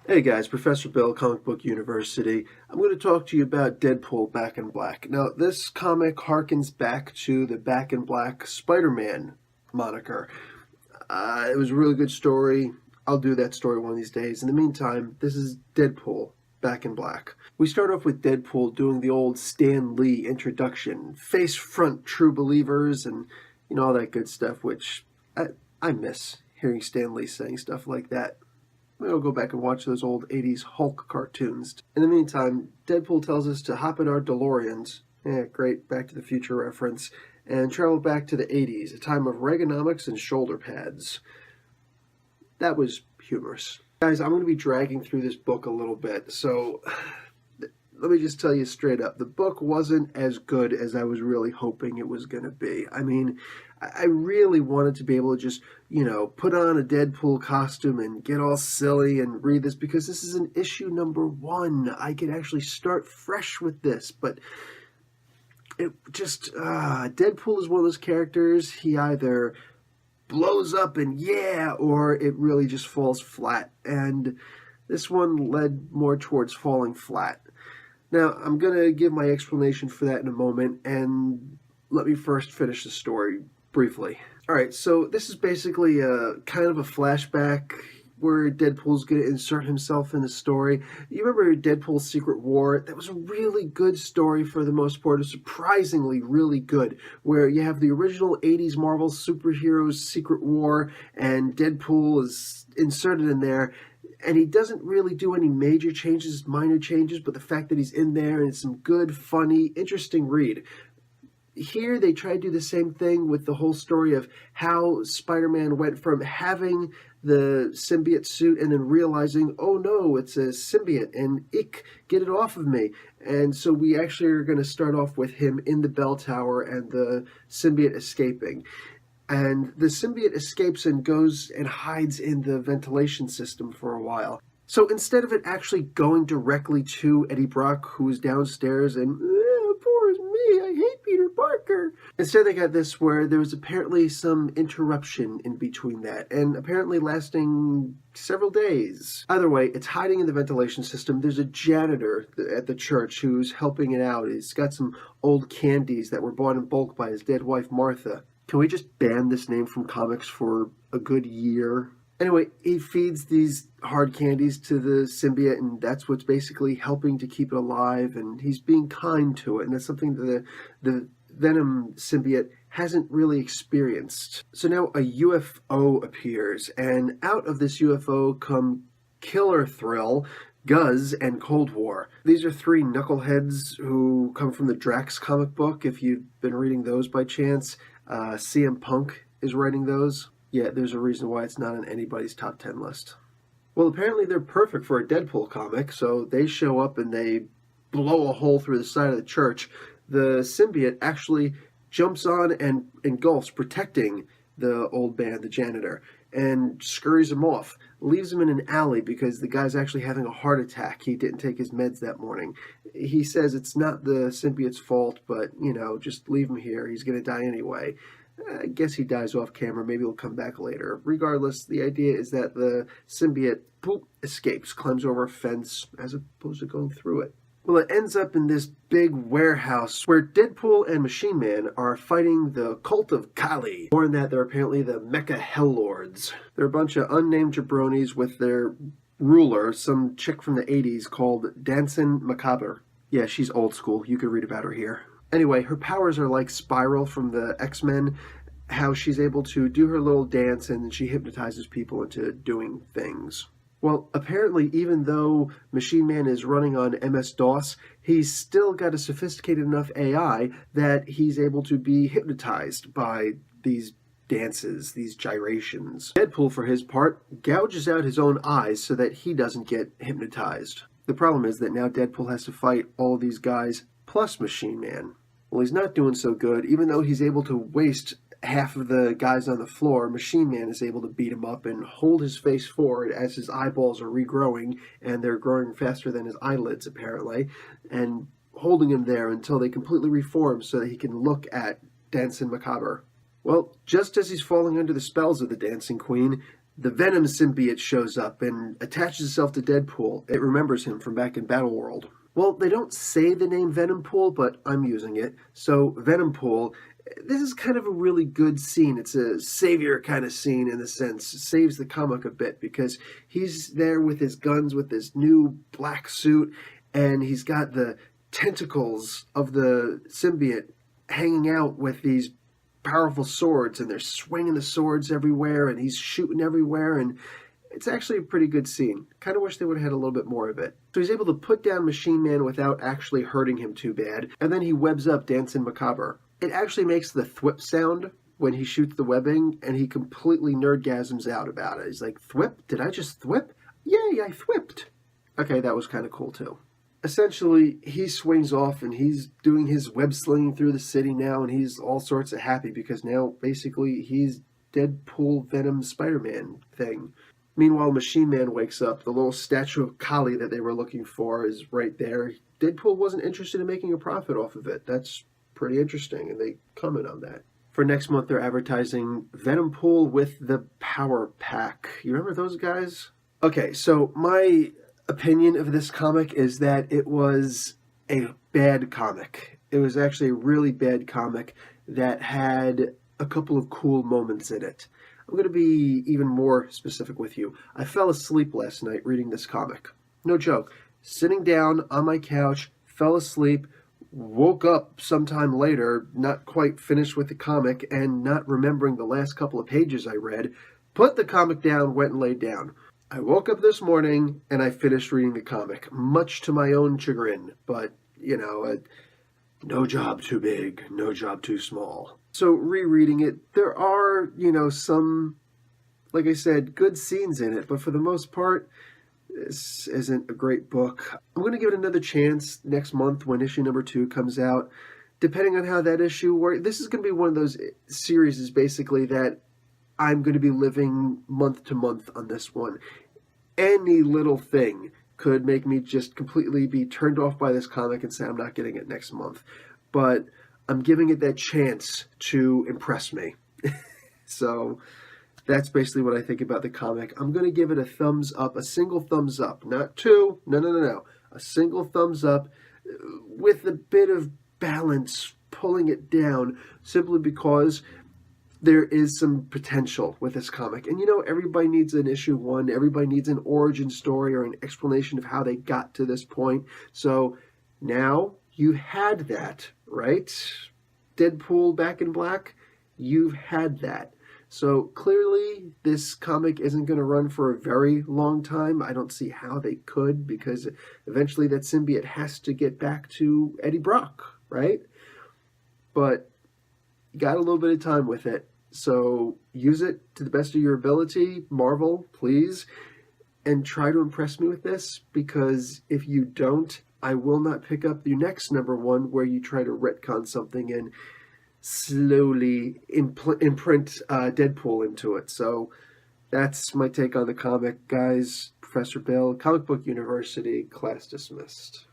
Hey guys, Professor Bill, Comic Book University. I'm going to talk to you about Deadpool Back in Black. Now, this comic harkens back to the Back in Black Spider-Man moniker. It was a really good story. I'll do that story one of these days. In the meantime, this is Deadpool Back in Black. We start off with Deadpool doing the old Stan Lee introduction, face front true believers, and all that good stuff, which I miss hearing Stan Lee saying stuff like that. We'll go back and watch those old 80s Hulk cartoons. In the meantime, Deadpool tells us to hop in our DeLoreans, great Back to the Future reference, and travel back to the 80s, a time of Reaganomics and shoulder pads. That was humorous. Guys, I'm going to be dragging through this book a little bit, so let me just tell you straight up, the book wasn't as good as I was really hoping it was going to be. I mean, I really wanted to be able to just, put on a Deadpool costume and get all silly and read this because this is an issue #1. I could actually start fresh with this, but it just, Deadpool is one of those characters, he either blows up and or it really just falls flat. And this one led more towards falling flat. Now, I'm going to give my explanation for that in a moment, and let me first finish the story briefly. Alright, so this is basically a kind of a flashback where Deadpool's going to insert himself in the story. You remember Deadpool's Secret War? That was a really good story for the most part. It was surprisingly really good, where you have the original 80s Marvel superheroes Secret War, and Deadpool is inserted in there. And he doesn't really do any major changes, minor changes, but the fact that he's in there and it's some good, funny, interesting read. Here they try to do the same thing with the whole story of how Spider-Man went from having the symbiote suit and then realizing, oh no, it's a symbiote and get it off of me. And so we actually are going to start off with him in the bell tower and the symbiote escaping. And the symbiote escapes and goes and hides in the ventilation system for a while. So instead of it actually going directly to Eddie Brock, who's downstairs and, poor is me, I hate Peter Parker. Instead they got this where there was apparently some interruption in between that, and apparently lasting several days. Either way, it's hiding in the ventilation system. There's a janitor at the church who's helping it out. He's got some old candies that were bought in bulk by his dead wife, Martha. Can we just ban this name from comics for a good year? Anyway, he feeds these hard candies to the symbiote, and that's what's basically helping to keep it alive, and he's being kind to it, and that's something that the Venom symbiote hasn't really experienced. So now a UFO appears, and out of this UFO come Killer Thrill, Guz, and Cold War. These are 3 knuckleheads who come from the Drax comic book, if you've been reading those by chance. CM Punk is writing those. Yeah, there's a reason why it's not on anybody's top 10 list. Well, apparently they're perfect for a Deadpool comic, so they show up and they blow a hole through the side of the church. The symbiote actually jumps on and engulfs, protecting the old man, the janitor, and scurries him off, leaves him in an alley because the guy's actually having a heart attack. He didn't take his meds that morning. He says it's not the symbiote's fault, but, just leave him here. He's going to die anyway. I guess he dies off camera. Maybe he'll come back later. Regardless, the idea is that the symbiote escapes, climbs over a fence, as opposed to going through it. Well, it ends up in this big warehouse where Deadpool and Machine Man are fighting the cult of Kali. More than that, they're apparently the Mecha Hellords. They're a bunch of unnamed jabronis with their ruler, some chick from the 80s called Dancin' Macabre. Yeah, she's old school. You could read about her here. Anyway, her powers are like Spiral from the X-Men, how she's able to do her little dance and she hypnotizes people into doing things. Well, apparently, even though Machine Man is running on MS-DOS, he's still got a sophisticated enough AI that he's able to be hypnotized by these dances, these gyrations. Deadpool, for his part, gouges out his own eyes so that he doesn't get hypnotized. The problem is that now Deadpool has to fight all these guys plus Machine Man. Well, he's not doing so good. Even though he's able to waste half of the guys on the floor, Machine Man is able to beat him up and hold his face forward as his eyeballs are regrowing, and they're growing faster than his eyelids, apparently, and holding him there until they completely reform so that he can look at Dancin' Macabre. Well, just as he's falling under the spells of the Dancing Queen, The Venom symbiote shows up and attaches itself to Deadpool. It remembers him from back in Battleworld. Well, they don't say the name Venompool, but I'm using it. So, Venompool, this is kind of a really good scene. It's a savior kind of scene in the sense. It saves the comic a bit because he's there with his guns, with his new black suit, and he's got the tentacles of the symbiote hanging out with these powerful swords, and they're swinging the swords everywhere, and he's shooting everywhere, and it's actually a pretty good scene. Kind of wish they would have had a little bit more of it. So he's able to put down Machine Man without actually hurting him too bad, and then he webs up Dancing Macabre. It actually makes the thwip sound when he shoots the webbing, and he completely nerdgasms out about it. He's like, thwip? Did I just thwip? Yay, I thwipped! Okay, that was kind of cool too. Essentially, he swings off and he's doing his web slinging through the city now, and he's all sorts of happy because now basically he's Deadpool, Venom, Spider-Man thing. Meanwhile, Machine Man wakes up. The little statue of Kali that they were looking for is right there. Deadpool wasn't interested in making a profit off of it. That's pretty interesting, and they comment on that. For next month, they're advertising Venompool with the Power Pack. You remember those guys? Okay, so my opinion of this comic is that it was a bad comic. It was actually a really bad comic that had a couple of cool moments in it. I'm going to be even more specific with you. I fell asleep last night reading this comic. No joke. Sitting down on my couch, fell asleep, woke up sometime later, not quite finished with the comic, and not remembering the last couple of pages I read, put the comic down, went and laid down. I woke up this morning and I finished reading the comic, much to my own chagrin, but, no job too big, no job too small. So rereading it, there are, some, like I said, good scenes in it, but for the most part, this isn't a great book. I'm going to give it another chance next month when issue number 2 comes out. Depending on how that issue works, this is going to be one of those series basically that I'm going to be living month to month on this one. Any little thing could make me just completely be turned off by this comic and say I'm not getting it next month. But I'm giving it that chance to impress me. So that's basically what I think about the comic. I'm going to give it a thumbs up, a single thumbs up, not 2. No. A single thumbs up with a bit of balance pulling it down simply because there is some potential with this comic. And everybody needs an issue 1. Everybody needs an origin story or an explanation of how they got to this point. So now you had that, right? Deadpool Back in Black, you've had that. So clearly this comic isn't going to run for a very long time. I don't see how they could, because eventually that symbiote has to get back to Eddie Brock, right? But you got a little bit of time with it, so use it to the best of your ability. Marvel, please, and try to impress me with this, because if you don't, I will not pick up the next number 1 where you try to retcon something and slowly imprint Deadpool into it. So that's my take on the comic, guys. Professor Bill, Comic Book University, class dismissed.